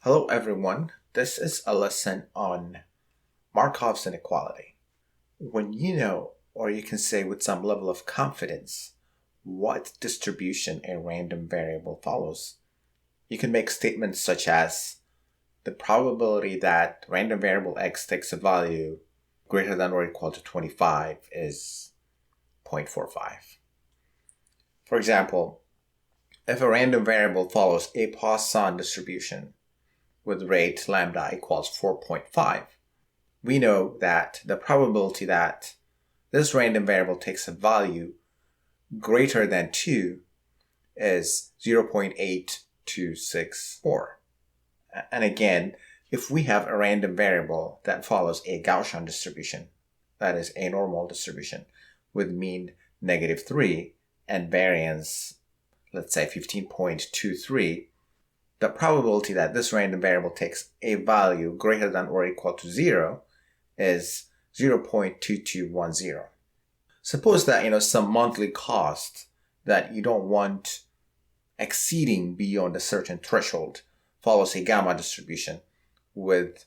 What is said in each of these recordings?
Hello everyone, this is a lesson on Markov's inequality. When you know, or you can say with some level of confidence, what distribution a random variable follows, you can make statements such as the probability that random variable x takes a value greater than or equal to 25 is 0.45. For example, if a random variable follows a Poisson distribution, with rate lambda equals 4.5, we know that the probability that this random variable takes a value greater than 2 is 0.8264. And again, if we have a random variable that follows a Gaussian distribution, that is a normal distribution, with mean -3 and variance, let's say 15.23, the probability that this random variable takes a value greater than or equal to 0 is 0.2210. Suppose that, some monthly cost that you don't want exceeding beyond a certain threshold follows a gamma distribution with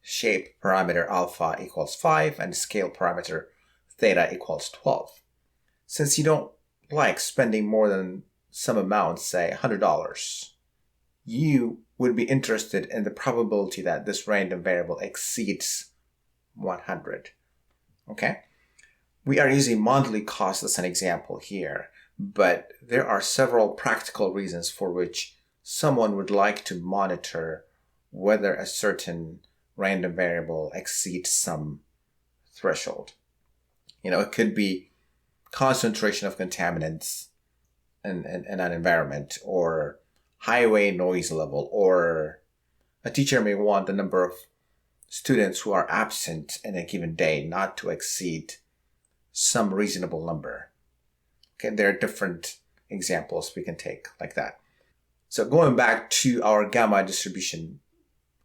shape parameter alpha equals 5 and scale parameter theta equals 12. Since you don't like spending more than some amount, say $100, you would be interested in the probability that this random variable exceeds 100. Okay? We are using monthly cost as an example here, but there are several practical reasons for which someone would like to monitor whether a certain random variable exceeds some threshold. It could be concentration of contaminants in an environment, or highway noise level, or a teacher may want the number of students who are absent in a given day not to exceed some reasonable number. Okay, there are different examples we can take like that. So going back to our gamma distribution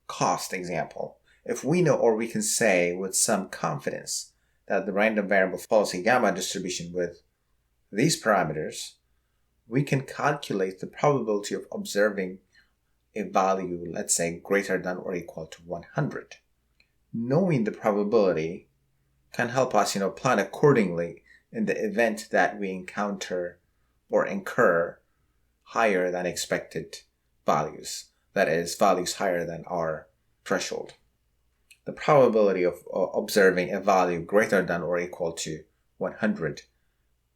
cost example, if we know, or we can say with some confidence, that the random variable follows a gamma distribution with these parameters, we can calculate the probability of observing a value, let's say, greater than or equal to 100. Knowing the probability can help us, plan accordingly in the event that we encounter or incur higher than expected values. That is, values higher than our threshold. The probability of observing a value greater than or equal to 100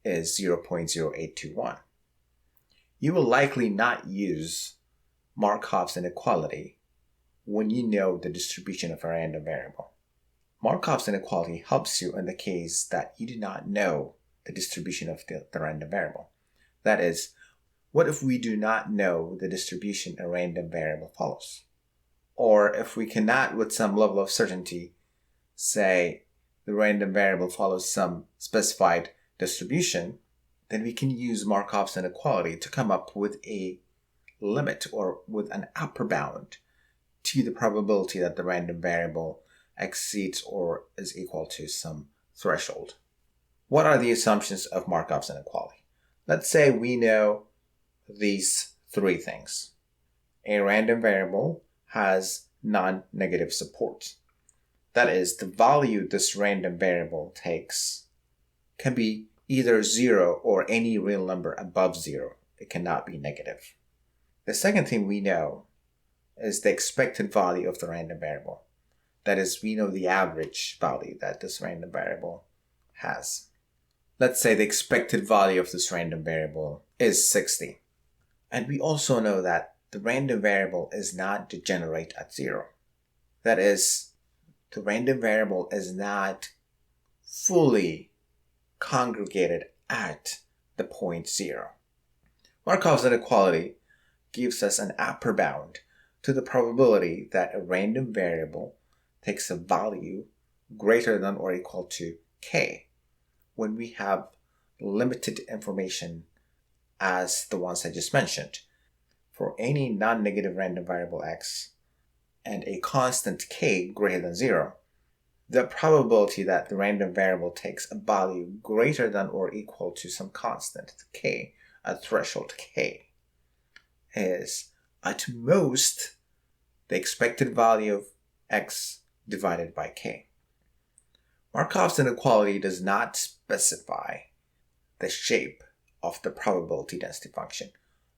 is 0.0821. You will likely not use Markov's inequality when you know the distribution of a random variable. Markov's inequality helps you in the case that you do not know the distribution of the random variable. That is, what if we do not know the distribution a random variable follows? Or if we cannot, with some level of certainty, say the random variable follows some specified distribution, then we can use Markov's inequality to come up with a limit, or with an upper bound to the probability that the random variable exceeds or is equal to some threshold. What are the assumptions of Markov's inequality? Let's say we know these three things. A random variable has non-negative support. That is, the value this random variable takes can be either 0 or any real number above 0. It cannot be negative. The second thing we know is the expected value of the random variable. That is, we know the average value that this random variable has. Let's say the expected value of this random variable is 60. And we also know that the random variable is not degenerate at 0. That is, the random variable is not fully congregated at the point 0. Markov's inequality gives us an upper bound to the probability that a random variable takes a value greater than or equal to k when we have limited information as the ones I just mentioned. For any non-negative random variable x and a constant k greater than 0, the probability that the random variable takes a value greater than or equal to some constant k, a threshold k, is at most the expected value of x divided by k. Markov's inequality does not specify the shape of the probability density function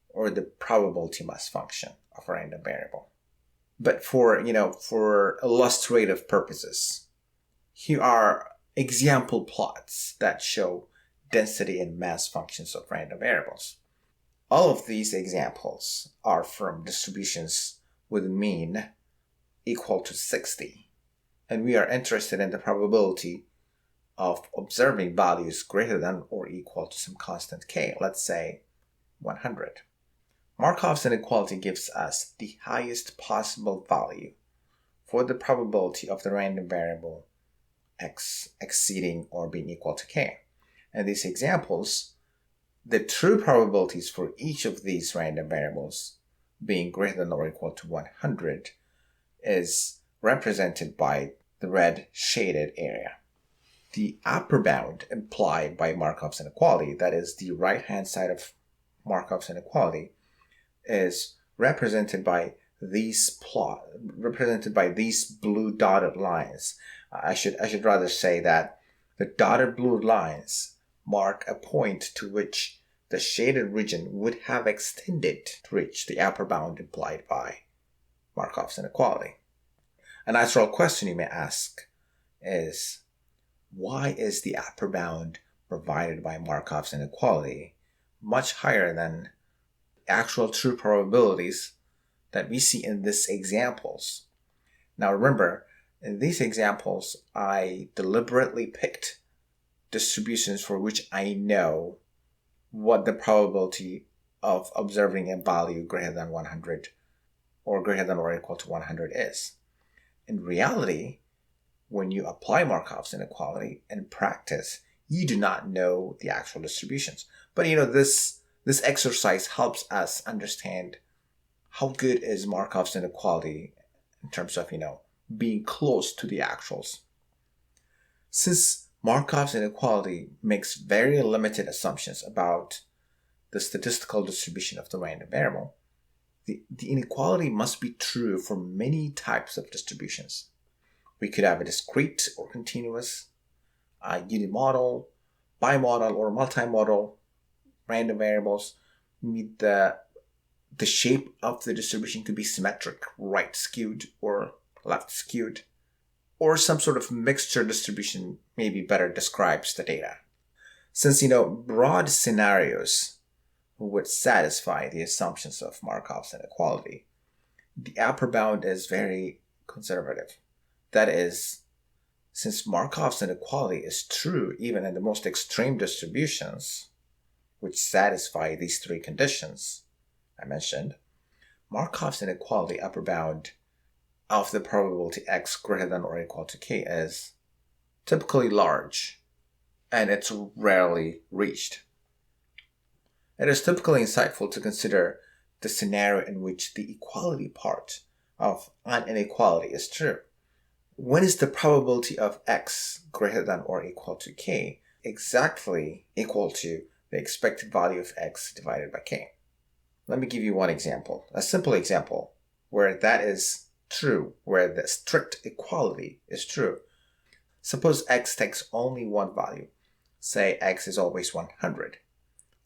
or the probability mass function of a random variable. But for illustrative purposes, here are example plots that show density and mass functions of random variables. All of these examples are from distributions with mean equal to 60. And we are interested in the probability of observing values greater than or equal to some constant k, let's say 100. Markov's inequality gives us the highest possible value for the probability of the random variable x exceeding or being equal to k. And these examples, the true probabilities for each of these random variables being greater than or equal to 100 is represented by the red shaded area. The upper bound implied by Markov's inequality, that is the right-hand side of Markov's inequality, is represented by these blue dotted lines. I should rather say that the dotted blue lines mark a point to which the shaded region would have extended to reach the upper bound implied by Markov's inequality. A natural question you may ask is, why is the upper bound provided by Markov's inequality much higher than actual true probabilities that we see in these examples? Now remember, in these examples, I deliberately picked distributions for which I know what the probability of observing a value greater than 100 or greater than or equal to 100 is. In reality, when you apply Markov's inequality in practice, you do not know the actual distributions. But this exercise helps us understand how good is Markov's inequality in terms of, being close to the actuals. Since Markov's inequality makes very limited assumptions about the statistical distribution of the random variable, the inequality must be true for many types of distributions. We could have a discrete or continuous, unimodal, bimodal, or multimodal random variables. The shape of the distribution could be symmetric, right skewed or left skewed, or some sort of mixture distribution maybe better describes the data. Since, broad scenarios would satisfy the assumptions of Markov's inequality, the upper bound is very conservative. That is, since Markov's inequality is true even in the most extreme distributions, which satisfy these three conditions I mentioned, Markov's inequality upper bound of the probability x greater than or equal to k is typically large, and it's rarely reached. It is typically insightful to consider the scenario in which the equality part of an inequality is true. When is the probability of x greater than or equal to k exactly equal to the expected value of x divided by k? Let me give you one example, a simple example where that is true, where the strict equality is true. Suppose x takes only one value. Say x is always 100,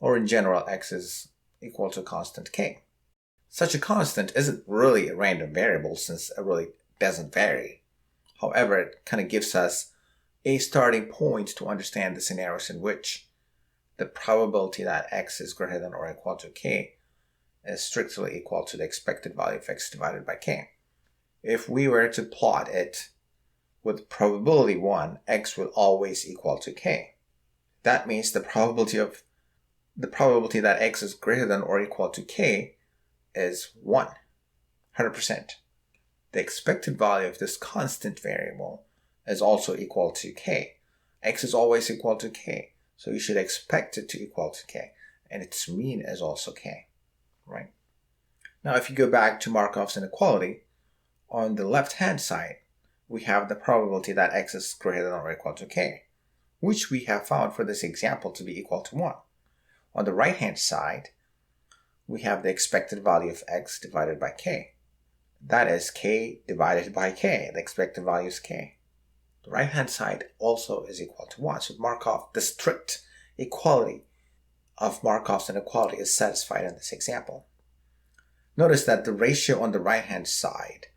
or in general x is equal to a constant k. Such a constant isn't really a random variable since it really doesn't vary. However, it kind of gives us a starting point to understand the scenarios in which the probability that x is greater than or equal to k is strictly equal to the expected value of x divided by k. If we were to plot it with probability 1, x will always equal to k. That means the probability that x is greater than or equal to k is 100%. The expected value of this constant variable is also equal to k. X is always equal to k, so you should expect it to equal to k, and its mean is also k, right? Now, if you go back to Markov's inequality, on the left-hand side, we have the probability that x is greater than or equal to k, which we have found for this example to be equal to 1. On the right-hand side, we have the expected value of x divided by k. That is k divided by k. The expected value is k. The right-hand side also is equal to 1. So Markov, the strict equality of Markov's inequality is satisfied in this example. Notice that the ratio on the right-hand side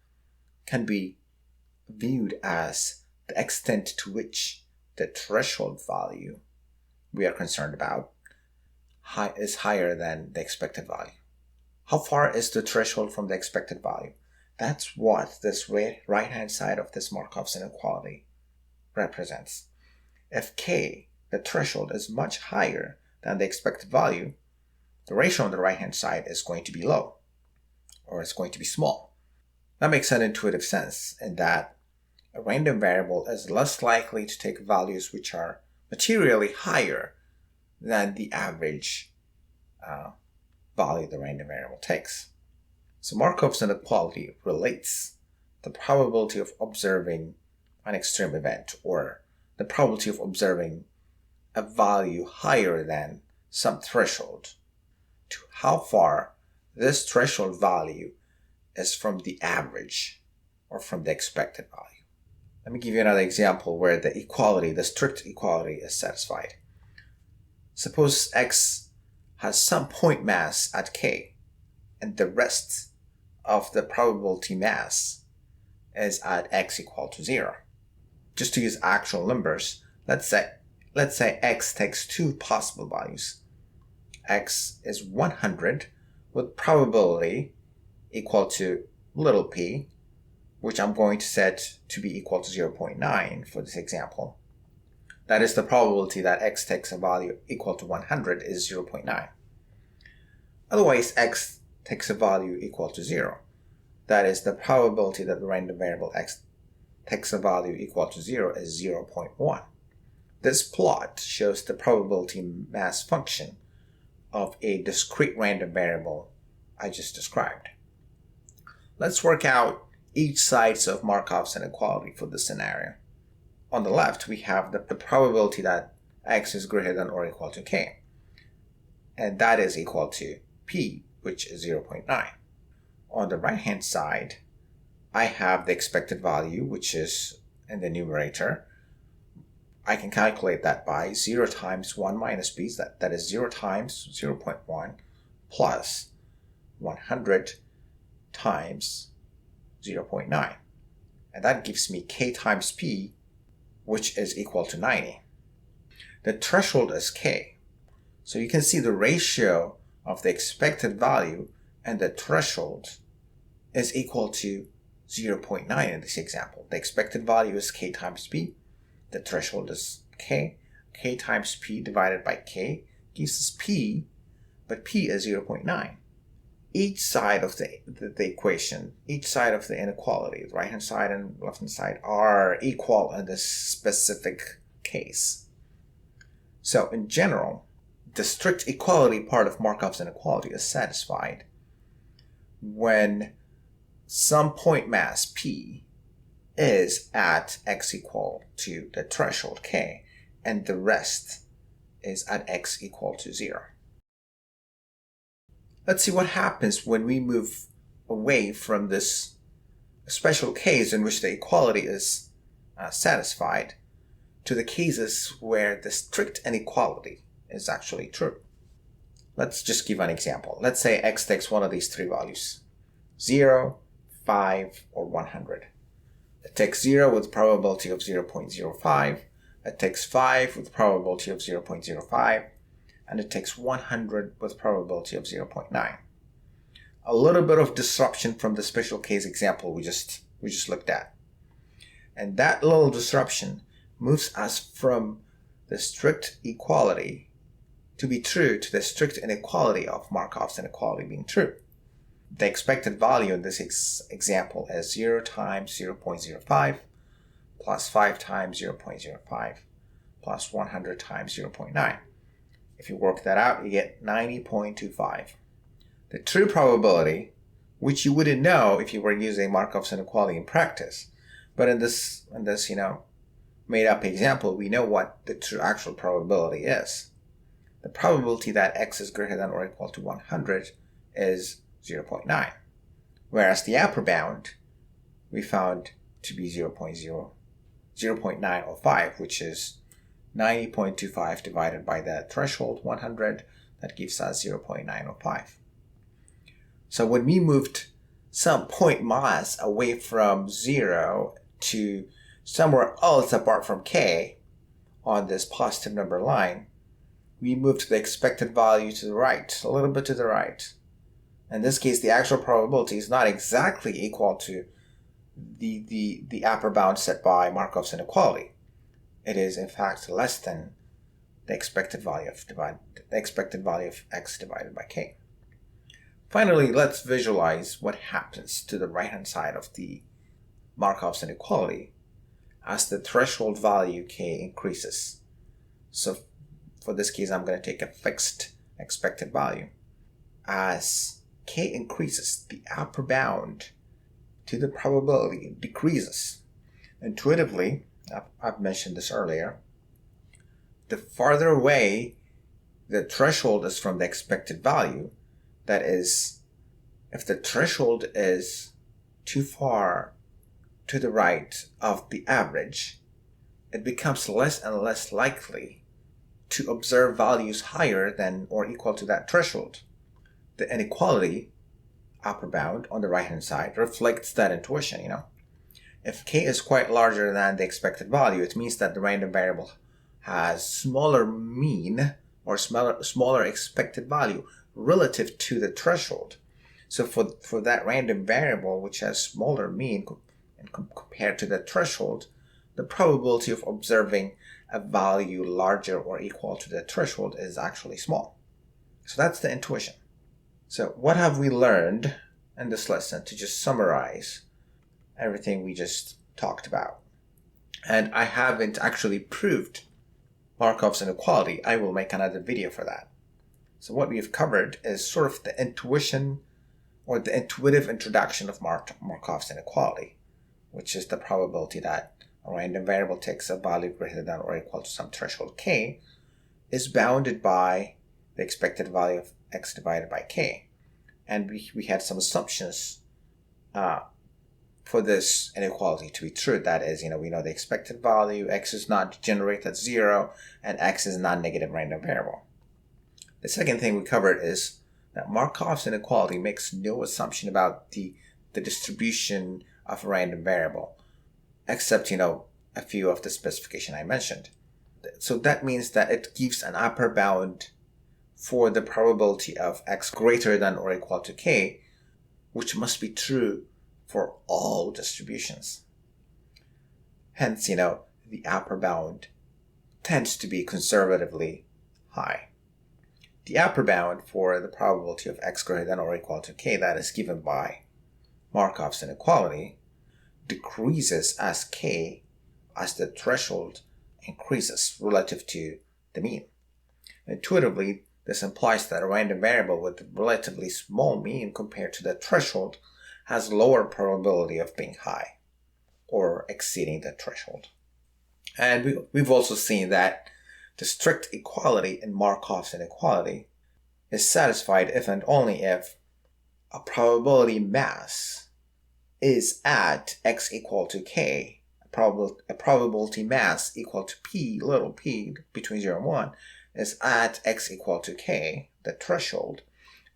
can be viewed as the extent to which the threshold value we are concerned about is higher than the expected value. How far is the threshold from the expected value? That's what this right-hand side of this Markov's inequality represents. If k, the threshold, is much higher than the expected value, the ratio on the right-hand side is going to be low, or it's going to be small. That makes an intuitive sense in that a random variable is less likely to take values which are materially higher than the average value the random variable takes. So Markov's inequality relates the probability of observing an extreme event, or the probability of observing a value higher than some threshold, to how far this threshold value is from the average or from the expected value. Let me give you another example where the equality, the strict equality, is satisfied. Suppose x has some point mass at k, and the rest of the probability mass is at x equal to 0. Just to use actual numbers, let's say x takes two possible values. X is 100 with probability equal to little p, which I'm going to set to be equal to 0.9 for this example. That is, the probability that x takes a value equal to 100 is 0.9. Otherwise, x takes a value equal to 0. That is, the probability that the random variable x takes a value equal to 0 is 0.1. This plot shows the probability mass function of a discrete random variable I just described. Let's work out each sides of Markov's inequality for this scenario. On the left, we have the probability that x is greater than or equal to k, and that is equal to p, which is 0.9. On the right-hand side, I have the expected value, which is in the numerator. I can calculate that by 0 times 1 minus b, that is 0 times 0.1 plus 100 times 0.9. And that gives me k times p, which is equal to 90. The threshold is k. So you can see the ratio of the expected value and the threshold is equal to 0.9 in this example. The expected value is k times p. The threshold is k. K times p divided by k gives us p, but p is 0.9. Each side of the equation, each side of the inequality, the right-hand side and left-hand side, are equal in this specific case. So in general, the strict equality part of Markov's inequality is satisfied when some point mass p is at x equal to the threshold k, and the rest is at x equal to 0. Let's see what happens when we move away from this special case in which the equality is satisfied to the cases where the strict inequality is actually true. Let's just give an example. Let's say x takes one of these three values, 0, 5, or 100. It takes 0 with probability of 0.05. It takes 5 with probability of 0.05. And it takes 100 with probability of 0.9. A little bit of disruption from the special case example we just looked at. And that little disruption moves us from the strict equality to be true to the strict inequality of Markov's inequality being true. The expected value in this example is 0 times 0.05 plus 5 times 0.05 plus 100 times 0.9. If you work that out, you get 90.25. The true probability, which you wouldn't know if you were using Markov's inequality in practice, but in this made up example, we know what the true actual probability is. The probability that x is greater than or equal to 100 is 0.9. whereas the upper bound we found to be 0.905, which is 90.25 divided by the threshold 100. That gives us 0.905. So when we moved some point mass away from 0 to somewhere else apart from k on this positive number line, we moved the expected value to the right, a little bit to the right. In this case, the actual probability is not exactly equal to the upper bound set by Markov's inequality. It is in fact less than the expected value of x divided by k. Finally, let's visualize what happens to the right-hand side of the Markov's inequality as the threshold value k increases. So for this case, I'm going to take a fixed expected value. As k increases, the upper bound to the probability decreases. Intuitively, I've mentioned this earlier, the farther away the threshold is from the expected value, that is, if the threshold is too far to the right of the average, it becomes less and less likely to observe values higher than or equal to that threshold. The inequality, upper bound on the right hand side, reflects that intuition. If k is quite larger than the expected value, it means that the random variable has smaller mean or smaller expected value relative to the threshold. So for that random variable which has smaller mean compared to the threshold, the probability of observing a value larger or equal to the threshold is actually small. So that's the intuition. So what have we learned in this lesson, to just summarize everything we just talked about? And I haven't actually proved Markov's inequality. I will make another video for that. So what we've covered is sort of the intuition or the intuitive introduction of Markov's inequality, which is the probability that a random variable takes a value greater than or equal to some threshold k is bounded by the expected value of x divided by k. And we had some assumptions for this inequality to be true. That is, we know the expected value, x is not degenerate at 0, and x is a non-negative random variable. The second thing we covered is that Markov's inequality makes no assumption about the distribution of a random variable, except, a few of the specification I mentioned. So that means that it gives an upper bound for the probability of x greater than or equal to k, which must be true for all distributions. Hence, the upper bound tends to be conservatively high. The upper bound for the probability of x greater than or equal to k that is given by Markov's inequality decreases as the threshold increases relative to the mean. Intuitively, this implies that a random variable with relatively small mean compared to the threshold has lower probability of being high or exceeding the threshold. And we've also seen that the strict equality in Markov's inequality is satisfied if and only if a probability mass is at x equal to k, a probability mass equal to p, little p, between 0 and 1, is at x equal to k, the threshold,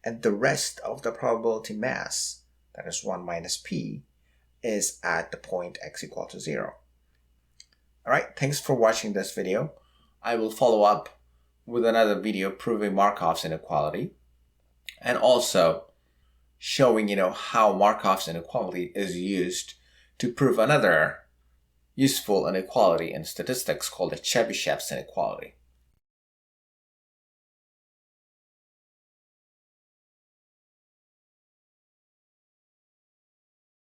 and the rest of the probability mass, that is 1 minus p, is at the point x equal to 0. Alright, thanks for watching this video. I will follow up with another video proving Markov's inequality, and also showing, how Markov's inequality is used to prove another useful inequality in statistics called the Chebyshev's inequality.